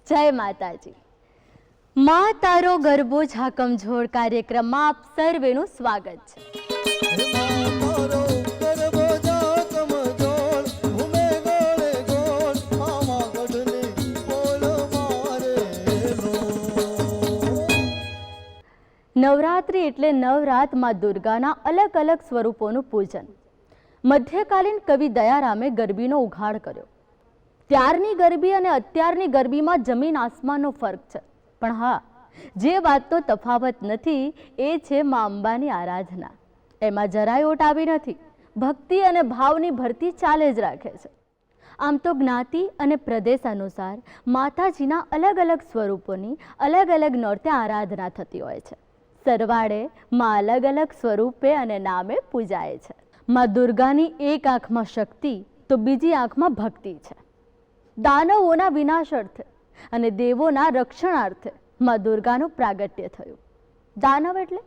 જય માતાજી. માં તારો ગરબો ઝાકમ ઝોડ કાર્યક્રમમાં આપ સર્વેનું સ્વાગત છે. નવરાત્રિ એટલે નવરાત માં દુર્ગાના અલગ અલગ સ્વરૂપોનું પૂજન. મધ્યકાલીન કવિ દયારામે ગરબીનો ઉઘાડ કર્યો. ત્યારની ગરબી અને અત્યારની ગરબીમાં જમીન આસમાનનો ફરક છે, પણ હા, જે વાતનો તફાવત નથી એ છે મા અંબાની આરાધના. એમાં જરાય ઓટ આવી નથી. ભક્તિ અને ભાવની ભરતી ચાલે જ રાખે છે. આમ તો જ્ઞાતિ અને પ્રદેશ અનુસાર માતાજીના અલગ અલગ સ્વરૂપોની અલગ અલગ નોરતે આરાધના થતી હોય છે. સરવાળે માં અલગ અલગ સ્વરૂપે અને નામે પૂજાય છે. માં દુર્ગાની એક આંખમાં શક્તિ તો બીજી આંખમાં ભક્તિ છે. દાનવોના વિનાશ અર્થે અને દેવોના રક્ષણાર્થે માં દુર્ગાનું પ્રાગટ્ય થયું. દાનવ એટલે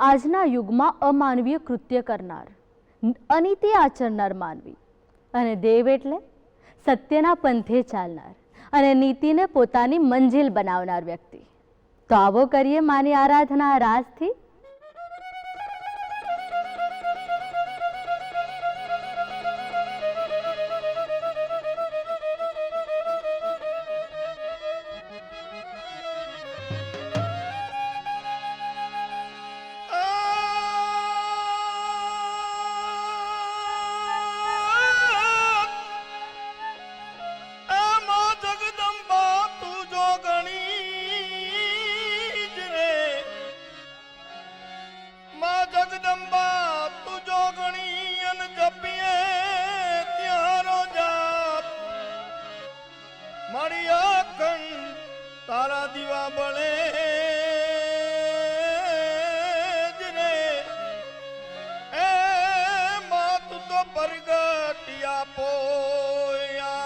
આજના યુગમાં અમાનવીય કૃત્ય કરનાર, અનીતિ આચરનાર માનવી, અને દેવ એટલે સત્યના પંથે ચાલનાર અને નીતિને પોતાની મંજિલ બનાવનાર વ્યક્તિ. તો આવો કરીએ માની આરાધના રાસથી. તારા દીવા બળે રે એ માત તો પરગટિયા પોયા.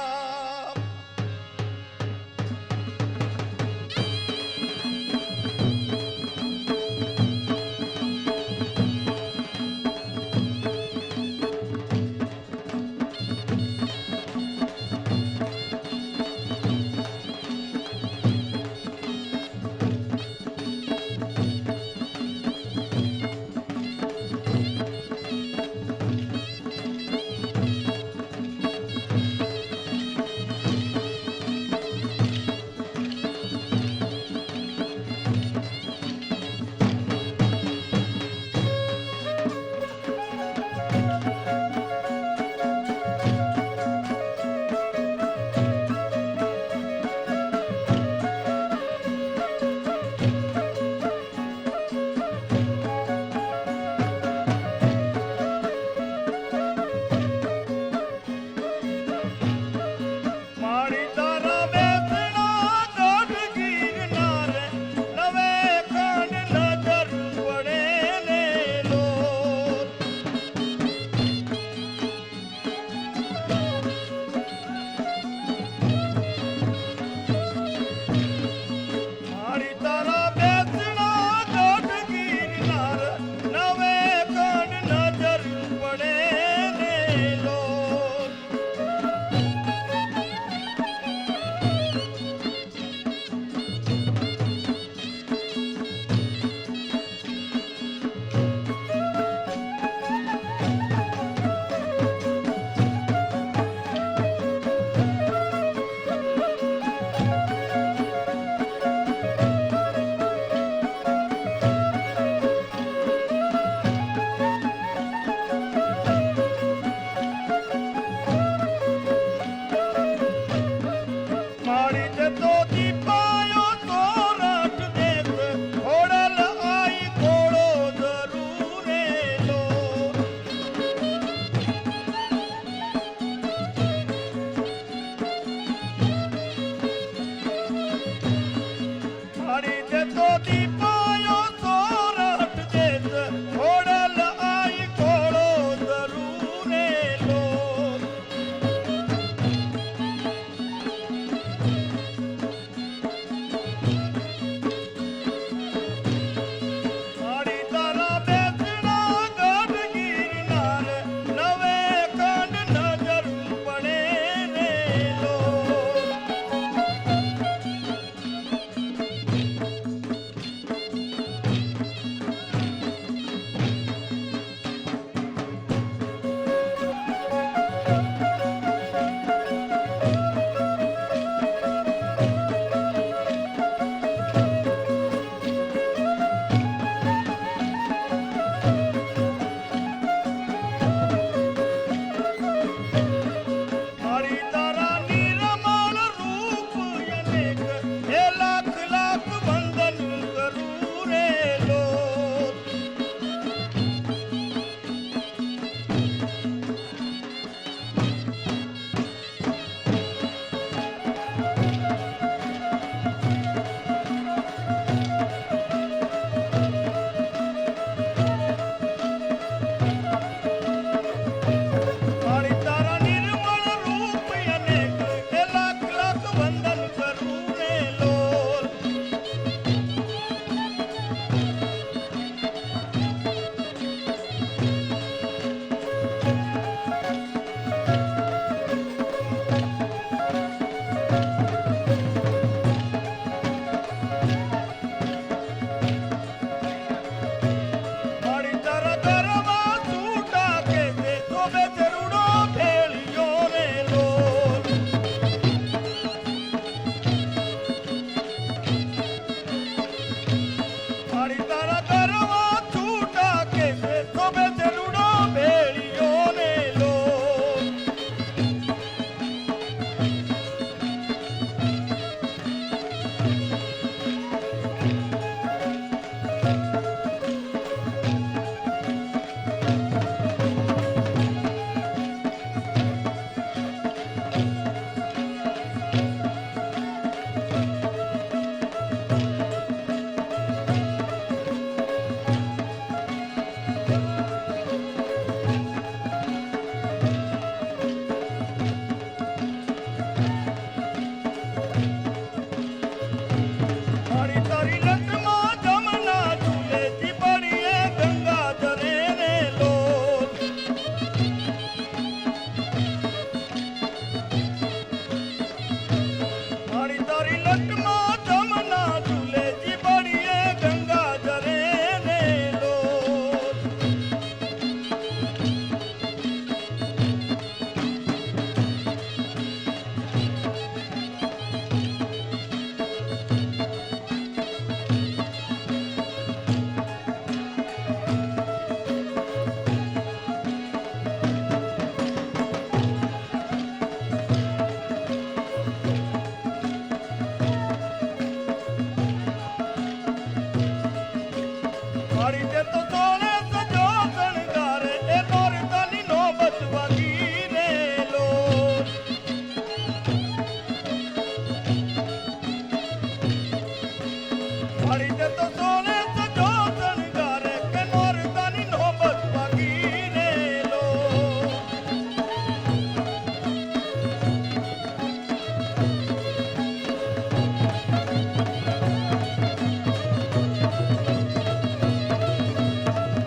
ભાળી દે તો સોને સજો શણગારે કે નોરતાની નોબત ભાગીને લો.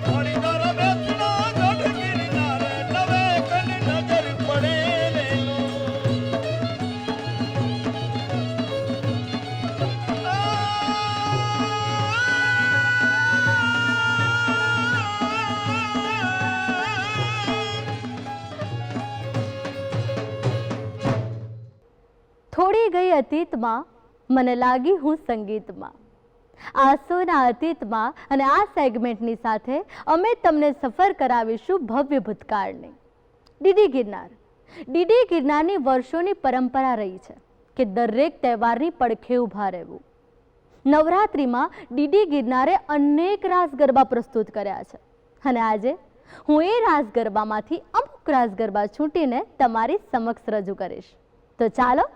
હરિદર બેસના ગઢ ગિરનારે નવે કન નજર પડે ને લો. થોડી ગઈ અતીતમાં, મને લાગી હું સંગીતમાં. આંસુના અતીતમાં અને આ સેગમેન્ટની સાથે અમે તમને સફર કરાવીશું ભવ્ય ભૂતકાળની. ડીડી ગિરનાર. ડીડી ગિરનારની વર્ષોની પરંપરા રહી છે કે દરેક તહેવારની પડખે ઊભા રહેવું. નવરાત્રિમાં ડીડી ગિરનારે અનેક રાસ ગરબા પ્રસ્તુત કર્યા છે અને આજે હું એ રાસ ગરબામાંથી અમુક રાસ ગરબા છૂટીને તમારી સમક્ષ રજૂ કરીશ. તો ચાલો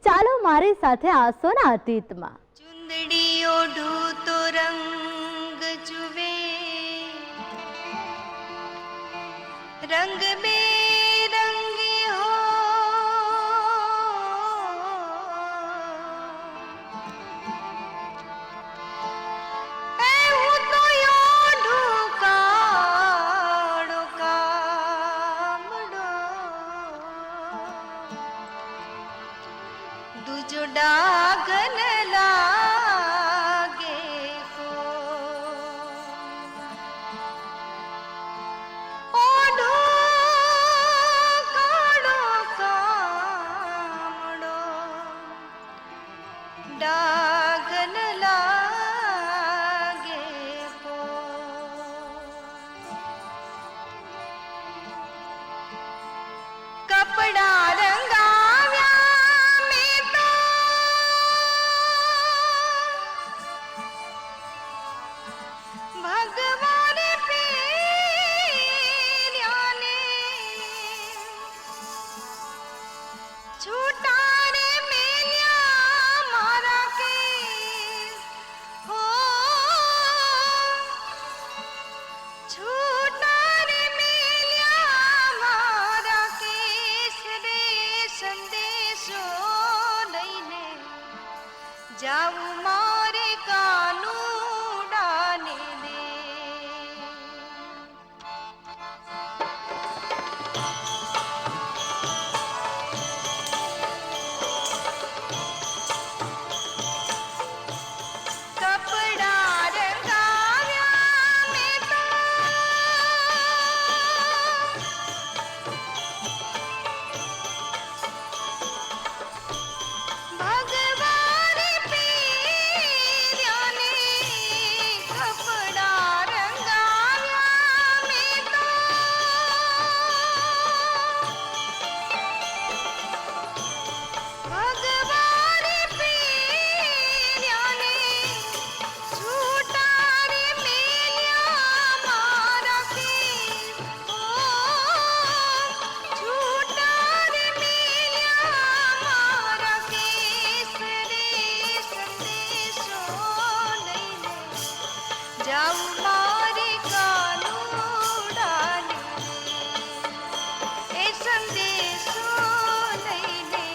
ચાલો મારી સાથે આંસુના અતીતમાં. ચુંદડી ઓઢું તો રંગ જુએ, રંગ બેરંગી હો, એવું તો ઓઢું કાળો કામડો, દૂજો ડાગન લાગે કો, ઓઢું કાળો કામડો, ડાગન લાગે કો. કપડા રંગાવ્યા મેં તો ભગવાને પહેર્યા ને, છૂટા રે મેલ્યા મારા કેસ હો, છૂટા રે મેલ્યા મારા કેસ રે. સંદેશો લઈને જાઉં મારે કાનુડાને દે. કપડા રંગાવ્યા મેં તો ભગવાને પહેર્યા ને, કપડા રંગાવ્યા મેં તો ભગવાને પહેર્યા ને, છૂટા રે મેલ્યા મારા કેસ હો, છૂટા રે મેલ્યા મારા કેસ રે. સંદેશો લઈને જાઉં મારે કાનુડાને દે. એ સંદેશો લઈને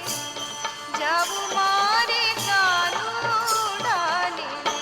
જાઉં મારે કાનુડાને દે.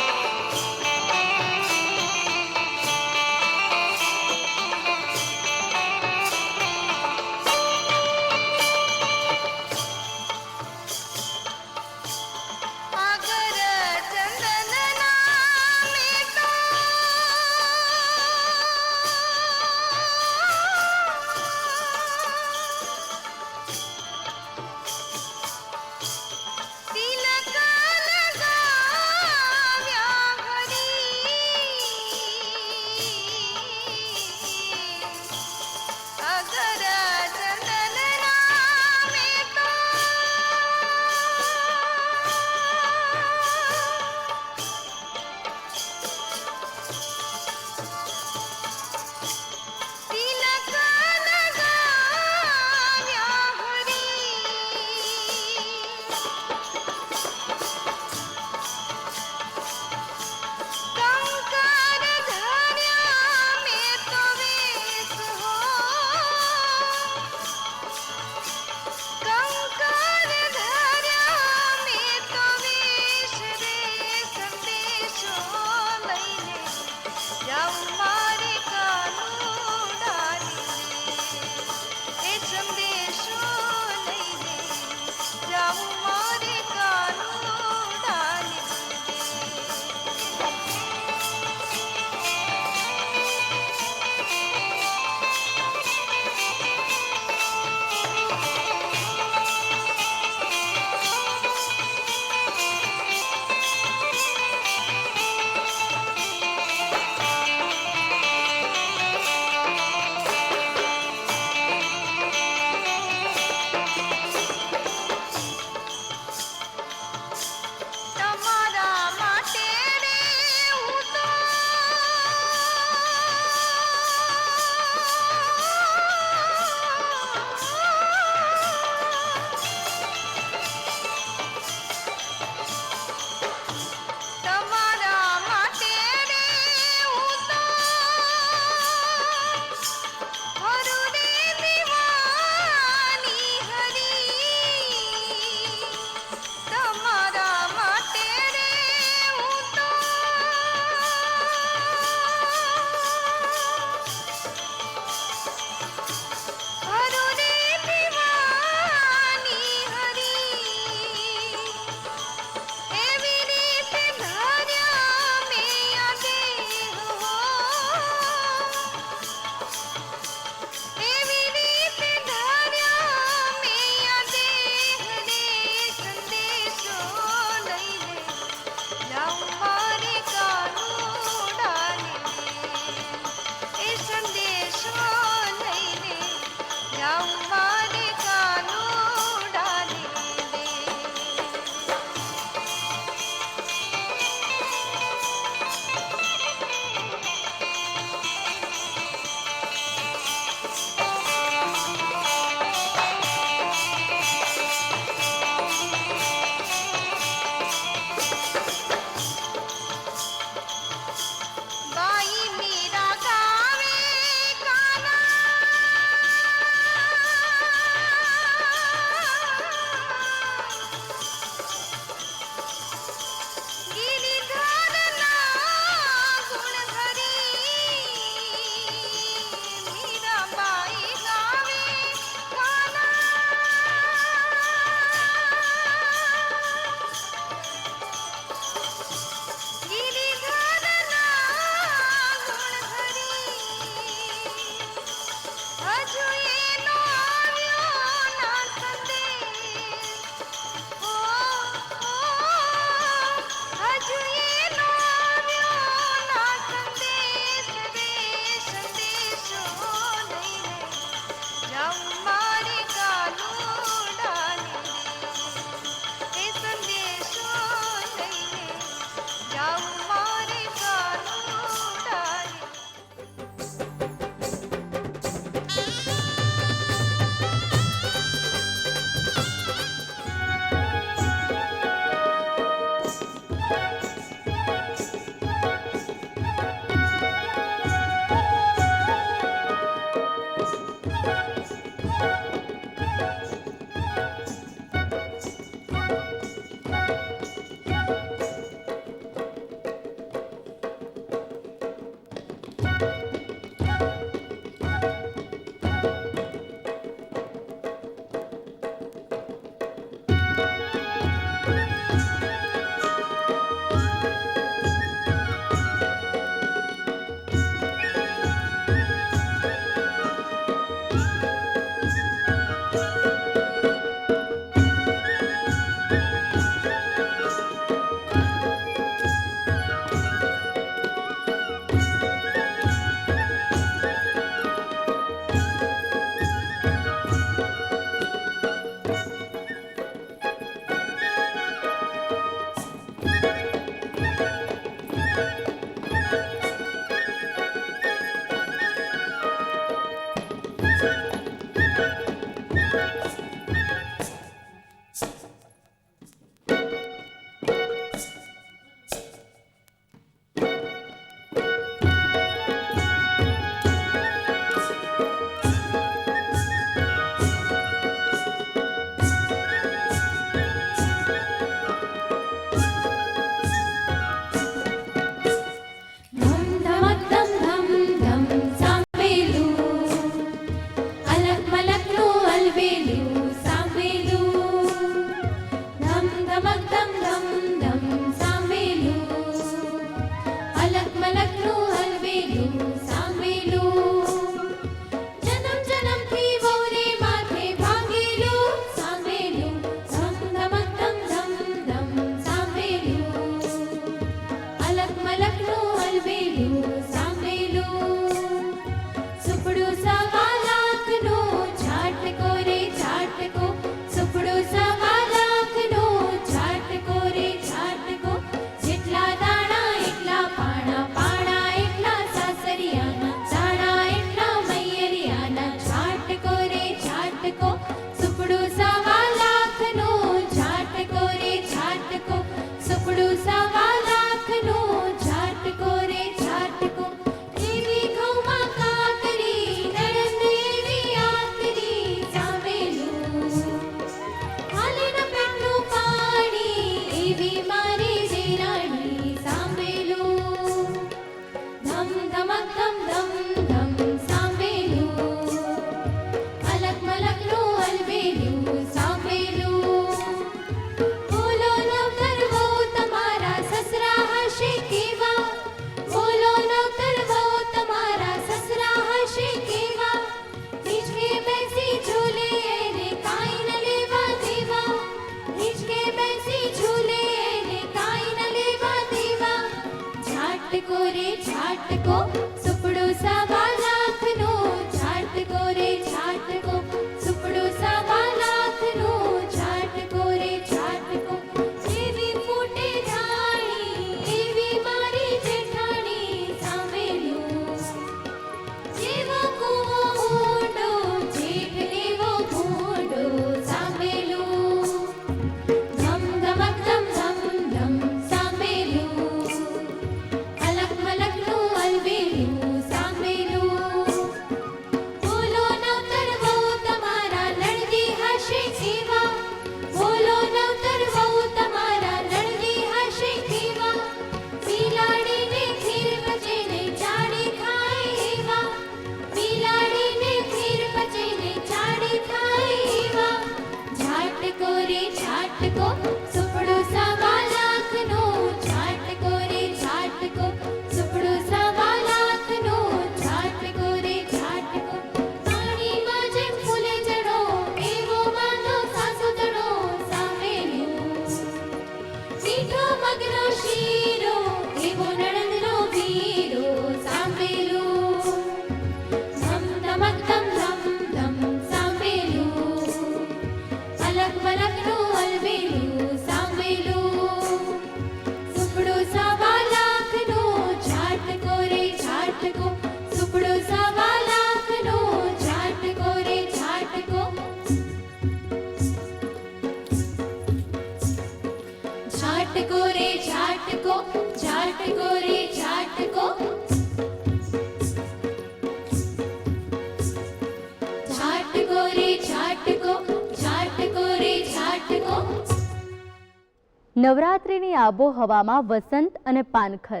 નવરાત્રિની આબોહવામાં વસંત અને પાનખર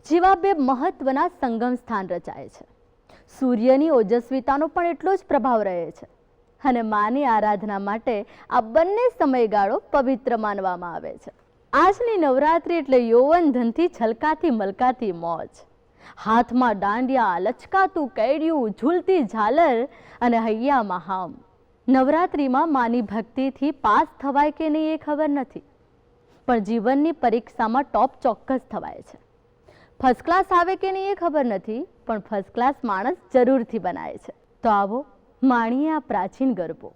જેવા બે મહત્વના સંગમ સ્થાન રચાય છે. સૂર્યની ઓજસ્વીતાનો પણ એટલો જ પ્રભાવ રહે છે અને માની આરાધના માટે આ બંને સમયગાળો પવિત્ર માનવામાં આવે છે. આજની નવરાત્રિ એટલે યૌવન ધનથી છલકાતી મલકાતી મોજ. હાથમાં દાંડિયા, લચકાતું કૈડિયું, ઝૂલતી ઝાલર અને હૈયામાં હામ. નવરાત્રિમાં માની ભક્તિથી પાસ થવાય કે નહીં એ ખબર નથી, પણ જીવનની પરીક્ષામાં ટોપ ચોક્કસ થવાય છે. ફર્સ્ટ ક્લાસ આવે કે નહીં એ ખબર નથી, પણ ફર્સ્ટ ક્લાસ માણસ જરૂરથી બનાય છે. તો આવો માણીએ આ પ્રાચીન ગરબો.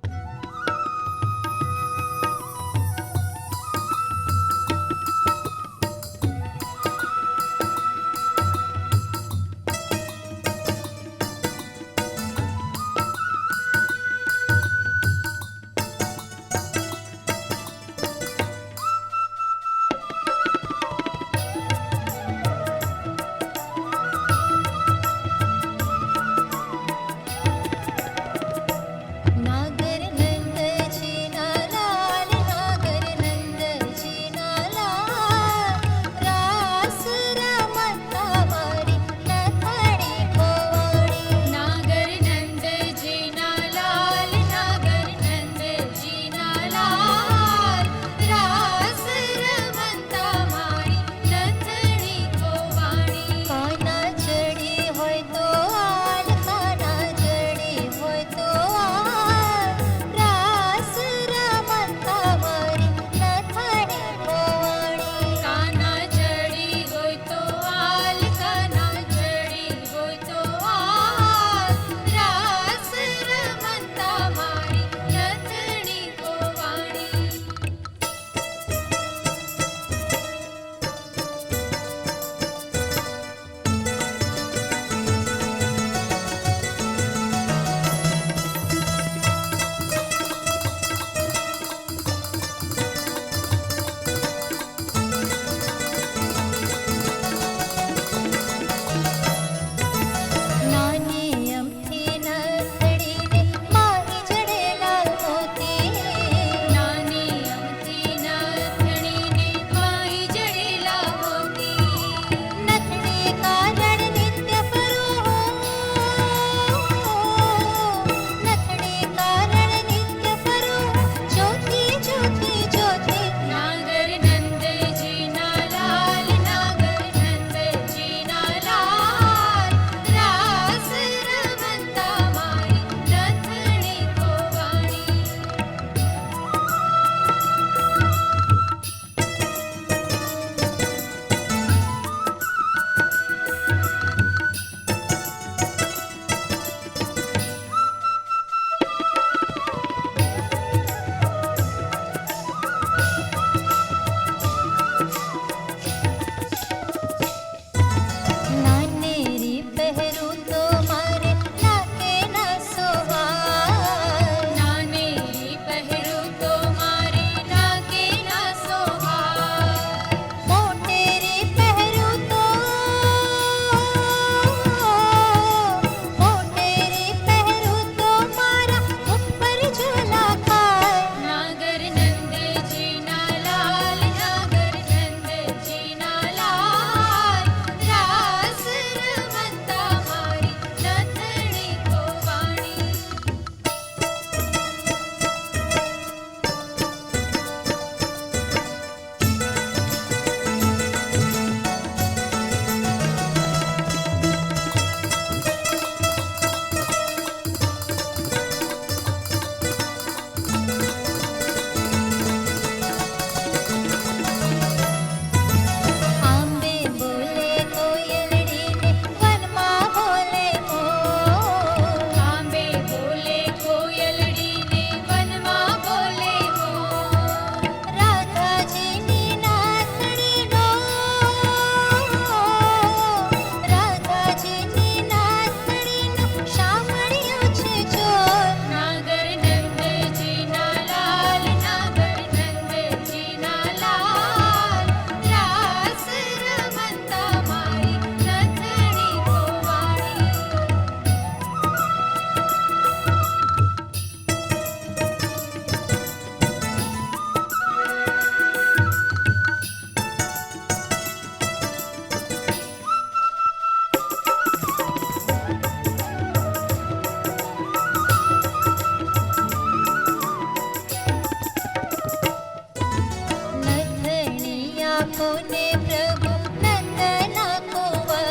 કોને પ્રભુ નંદના કુંવર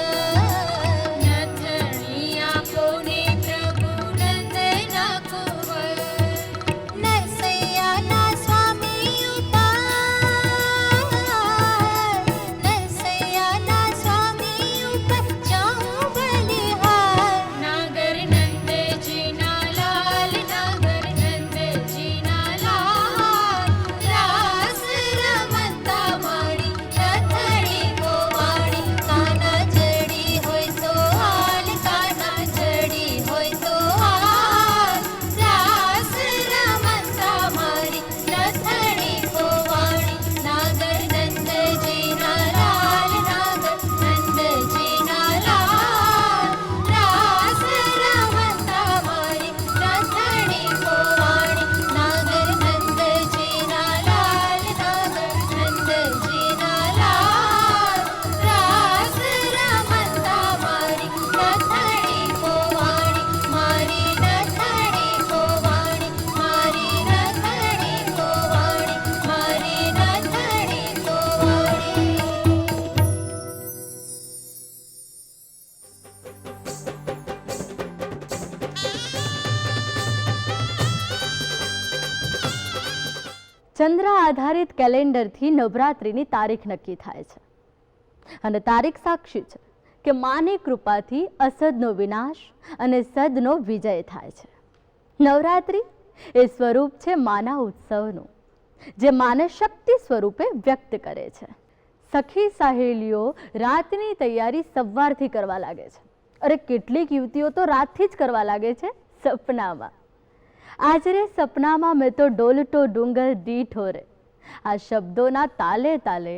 નથણીયા કોને પ્રભુ નંદના કુંવર નરસૈયાના સ્વામી ઉપર નરસૈયાના સ્વામી ઉપર જાઉં બલિહાર નાગર નંદજીના લાલ નાગર નંદજીના લાલ રાસ રમતા માડી રથડી ગોવાડી કાના ચડી હોય સોહાલ કાના ચડી હોય સોહાલ રાસ રમતા માડી રથડી ગોવાડી નાગર નંદજીના લાલ નાગર નંદજીના લાલ રાસ રમતા માડી રથડી ગોવાડી નાગર નંદજીના લાલ નાગર નંદજીના લાલ રાસ રમતા માડી રથડી ગોવાડી મારી રથડી ગોવાડી મારી રથડી ગોવાડી મારી રથડી ચંદ્ર આધારિત કેલેન્ડરથી નવરાત્રિની તારીખ નક્કી થાય છે અને તારીખ સાક્ષી છે કે માની કૃપાથી અસદનો વિનાશ અને સદનો વિજય થાય છે. નવરાત્રિ એ સ્વરૂપ છે માના ઉત્સવનું, જે માને શક્તિ સ્વરૂપે વ્યક્ત કરે છે. સખી સહેલીઓ રાતની તૈયારી સવારથી કરવા લાગે છે. અરે કેટલીક યુવતીઓ તો રાતથી જ કરવા લાગે છે સપનામાં. આજરે સપનામાં મેં તો ડોલટો ડુંગર દીઠો રે. આ શબ્દોના તાલે તાલે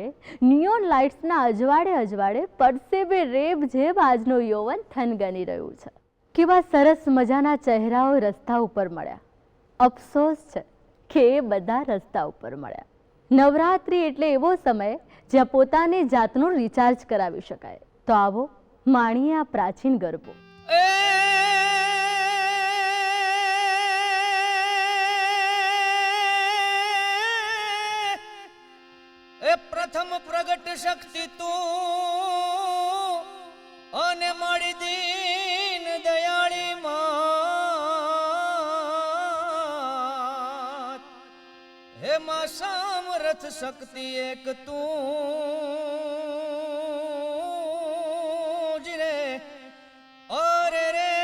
નિયોન લાઇટ્સના અજવાળે અજવાળે પરસેવે રેબ જેમ આજનું યૌવન થનગની રહ્યું છે. કેવા સરસ મજાના ચહેરાઓ રસ્તા ઉપર મળ્યા. અફસોસ છે કે એ બધા રસ્તા ઉપર મળ્યા. નવરાત્રિ એટલે એવો સમય જ્યાં પોતાની જાતનું રિચાર્જ કરાવી શકાય. તો આવો માણીએ આ પ્રાચીન ગરબો. એ પ્રથમ પ્રગટ શક્તિ તું અને મારી દીન દયાળી માત હે માં સામરથ શક્તિ એક તું જ રે અરે રે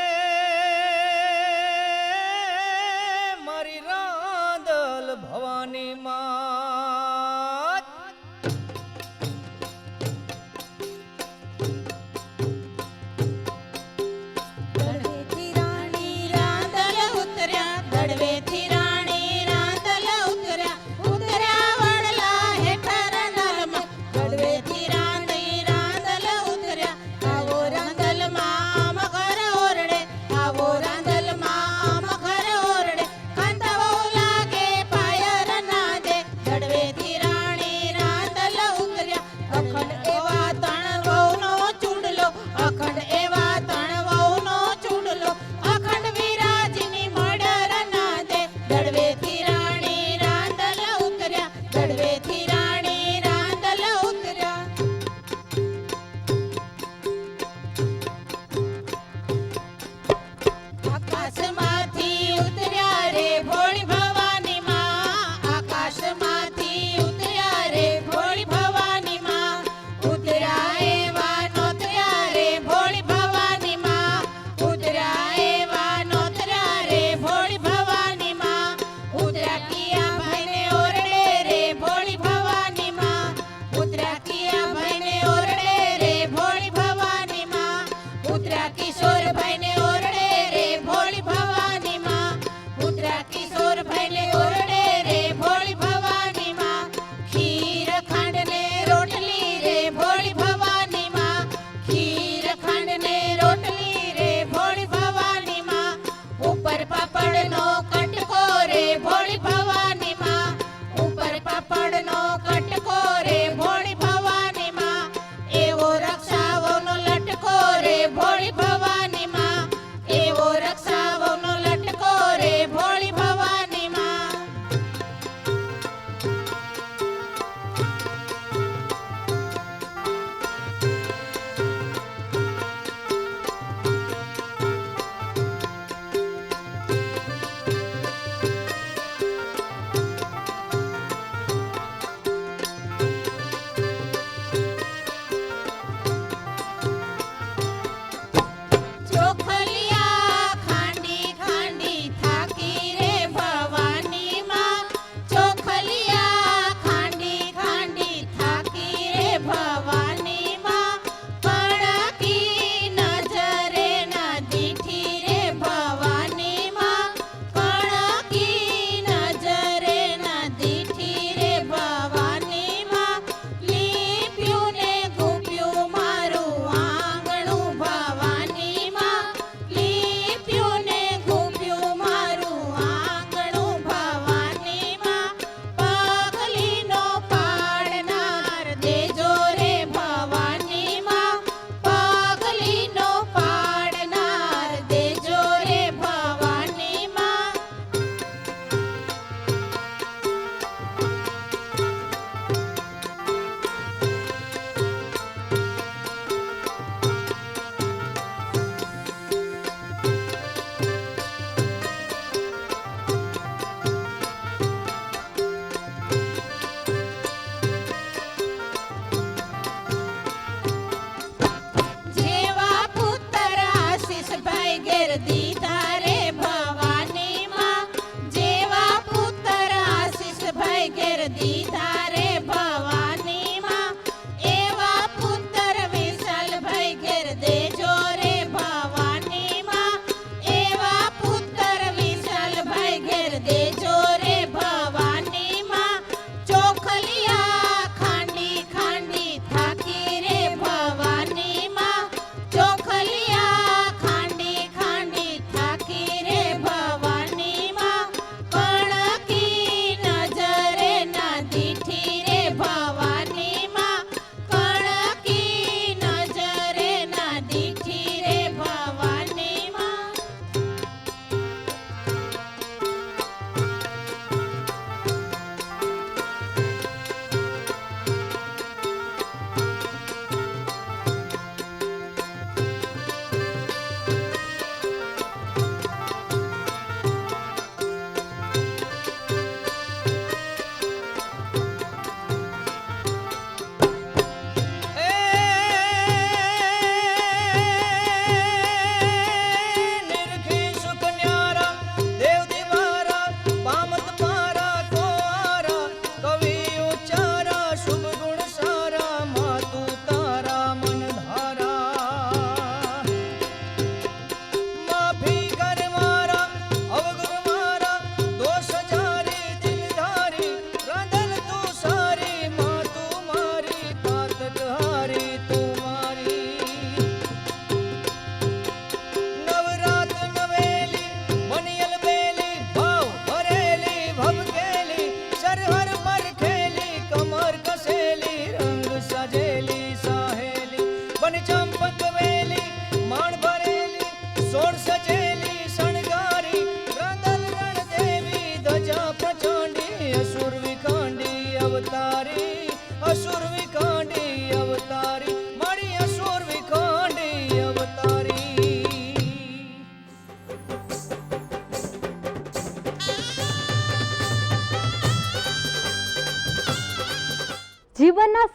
મારી રાંદલ ભવાની માત દડવેથી રાણી રાંદલ ઉતર્યા દડવેથી રાણી રાંદલ ઉતર્યા ઉતર્યા વડલા હેઠળ નરમ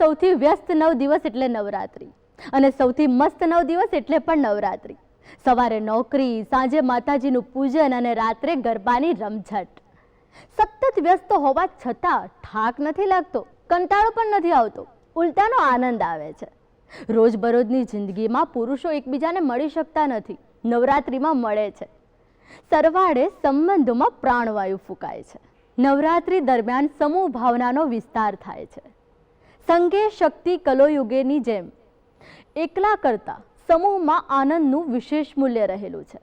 સૌથી વ્યસ્ત 9 દિવસ એટલે નવરાત્રી અને સૌથી મસ્ત 9 દિવસ એટલે પણ નવરાત્રી. સવારે નોકરી, સાંજે માતાજીનું પૂજન અને રાત્રે ગરબાની રમઝટ. સતત વ્યસ્ત હોવા છતાં થાક નથી લાગતો, કંટાળો પણ નથી આવતો, ઉલટાનો આનંદ આવે છે. રોજબરોજની જિંદગીમાં પુરુષો એકબીજાને મળી શકતા નથી, નવરાત્રિમાં મળે છે. સરવાળે સંબંધોમાં પ્રાણવાયુ ફૂંકાય છે. નવરાત્રિ દરમિયાન સમૂહ ભાવનાનો વિસ્તાર થાય છે. સંઘે શક્તિ કલોયુગેની જેમ એકલા કરતાં સમૂહમાં આનંદનું વિશેષ મૂલ્ય રહેલું છે.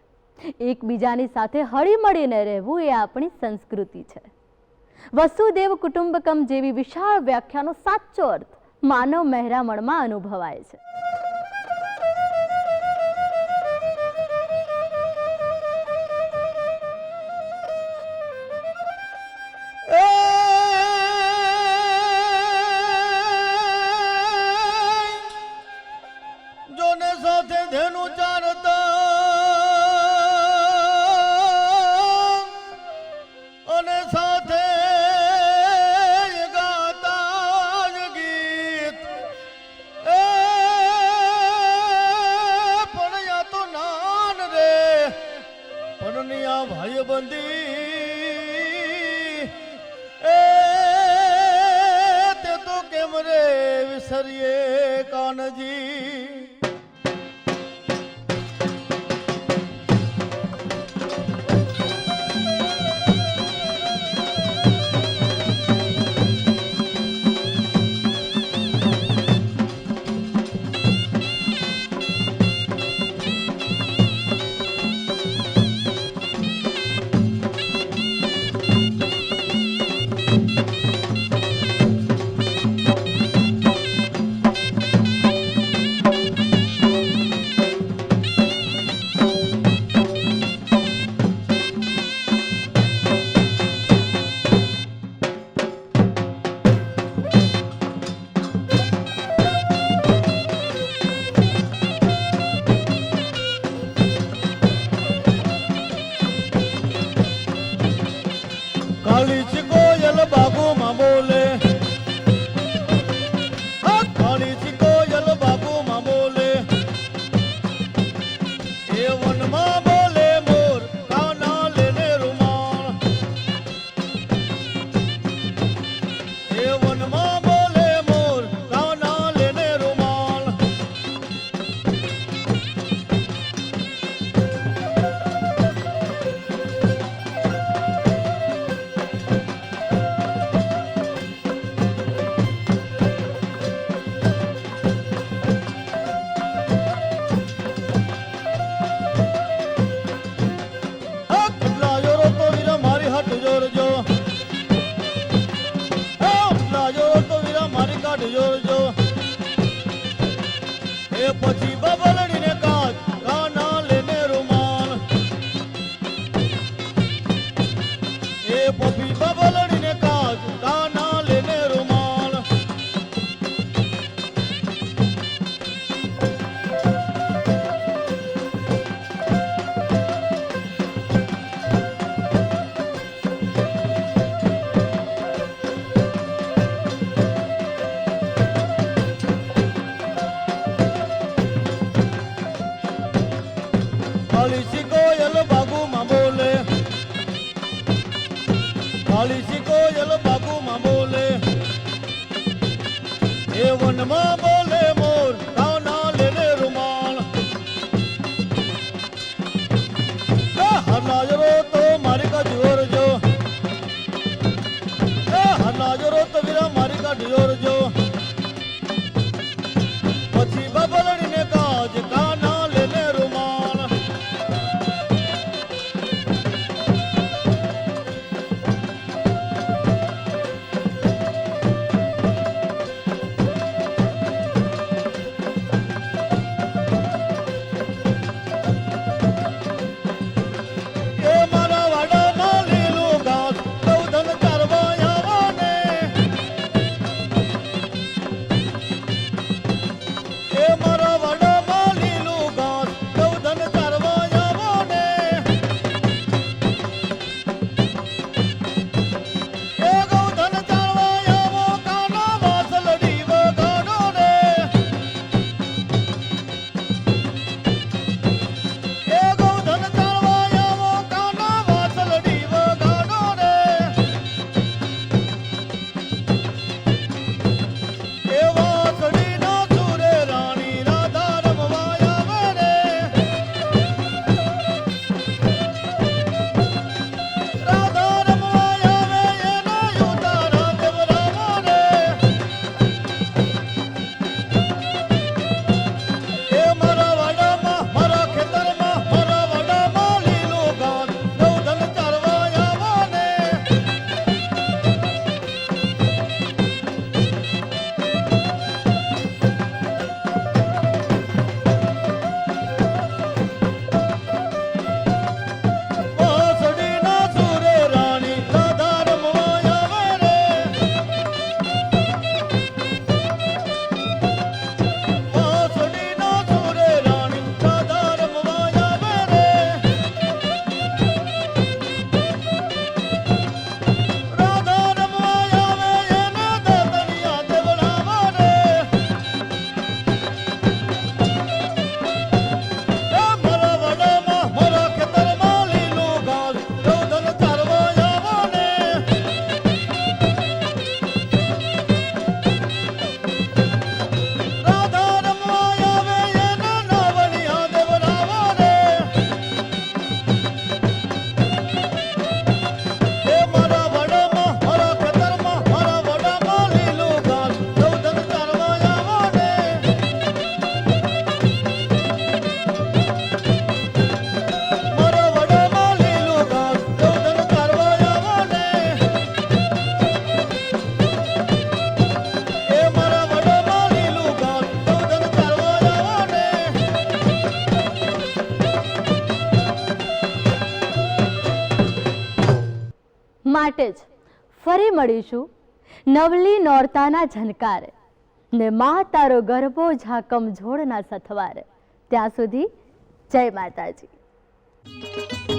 એકબીજાની સાથે હળીમળીને રહેવું એ આપણી સંસ્કૃતિ છે. વસુદેવ કુટુંબકમ જેવી વિશાળ વ્યાખ્યાનો સાચો અર્થ માનવ મહેરામણમાં અનુભવાય છે. જોને સાથે ધેનું ચારતા અને સાથે ગાતા જ ગીત પણ યા તો નાન રે પણ આ ભાઈબંધી તે તો કેમ રે વિસરીએ કાનજી. કાળી છે કોયલ બાગોમાં બોલે, કાળી છે કોયલ બાગોમાં બોલે, એ વનમાં બોલે મોર કાના લેને રૂમાલ, એ વનમાં બોલે મોર કાના લેને રૂમાલ. જોરજો એ પછી બબલડીને કાચ કાના લેને રૂમાલ, એ પછી બબલડીને કાચ કાના લેને રૂમાલ. કાળી સી કોયલ બાગુમાં બોલે, કાળી સી કોયલ બાગુમાં બોલે, એ વનમાં બોલે મોર કાના લેને રૂમાલ. હરનાજરો તો મારી કા જોરજો, હરનાજરો તો વીરા મારી કા જોરજો, પછી બબલડીને કાજ કાના લેને રૂમાલ. માટે જ ફરી મળીશું નવલી નોરતાના ઝનકારે ને મા તારો ગરબો ઝાકમ ઝોડના સથવારે. ત્યાં સુધી જય માતાજી.